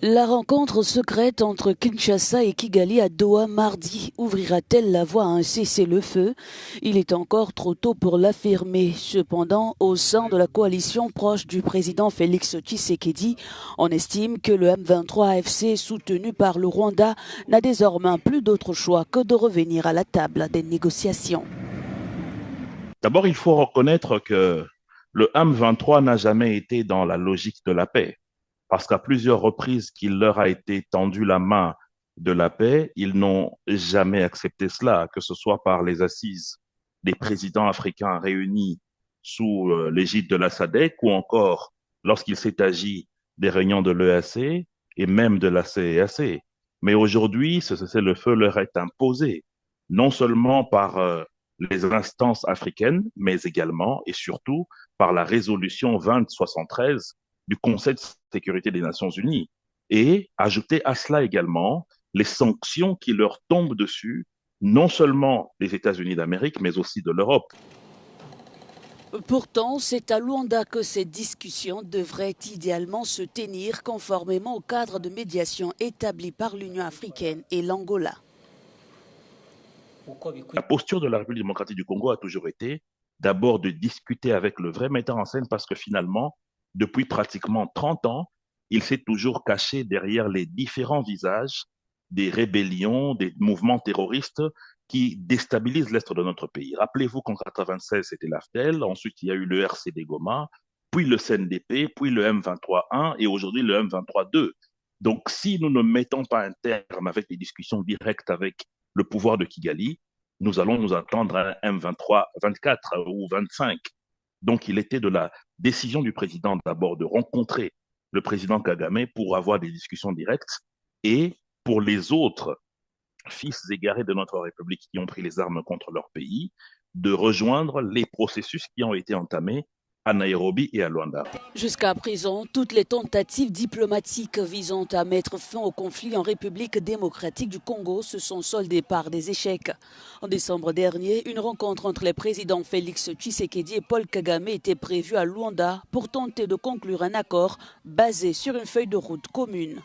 La rencontre secrète entre Kinshasa et Kigali à Doha mardi ouvrira-t-elle la voie à un cessez-le-feu? Il est encore trop tôt pour l'affirmer. Cependant, au sein de la coalition proche du président Félix Tshisekedi, on estime que le M23 AFC soutenu par le Rwanda n'a désormais plus d'autre choix que de revenir à la table des négociations. D'abord, il faut reconnaître que le M23 n'a jamais été dans la logique de la paix, parce qu'à plusieurs reprises qu'il leur a été tendu la main de la paix, ils n'ont jamais accepté cela, que ce soit par les assises des présidents africains réunis sous l'égide de la SADC ou encore lorsqu'il s'est agi des réunions de l'EAC et même de la CEAC. Mais aujourd'hui, ce cessez-le-feu leur est imposé, non seulement par les instances africaines, mais également et surtout par la résolution 2073 du Conseil de sécurité des Nations Unies. Et ajouter à cela également les sanctions qui leur tombent dessus, non seulement des États-Unis d'Amérique, mais aussi de l'Europe. Pourtant, c'est à Luanda que ces discussions devraient idéalement se tenir conformément au cadre de médiation établi par l'Union africaine et l'Angola. La posture de la République démocratique du Congo a toujours été d'abord de discuter avec le vrai metteur en scène parce que finalement, depuis pratiquement 30 ans, il s'est toujours caché derrière les différents visages des rébellions, des mouvements terroristes qui déstabilisent l'Est de notre pays. Rappelez-vous qu'en 96, c'était l'AFDEL, ensuite il y a eu le RCD Goma, puis le CNDP, puis le M23-1 et aujourd'hui le M23-2. Donc si nous ne mettons pas un terme avec les discussions directes avec le pouvoir de Kigali, nous allons nous attendre à un M23, 24 ou 25. Donc, il était de la décision du président d'abord de rencontrer le président Kagame pour avoir des discussions directes et pour les autres fils égarés de notre République qui ont pris les armes contre leur pays, de rejoindre les processus qui ont été entamés à Nairobi et à Luanda. Jusqu'à présent, toutes les tentatives diplomatiques visant à mettre fin au conflit en République démocratique du Congo se sont soldées par des échecs. En décembre dernier, une rencontre entre les présidents Félix Tshisekedi et Paul Kagame était prévue à Luanda pour tenter de conclure un accord basé sur une feuille de route commune.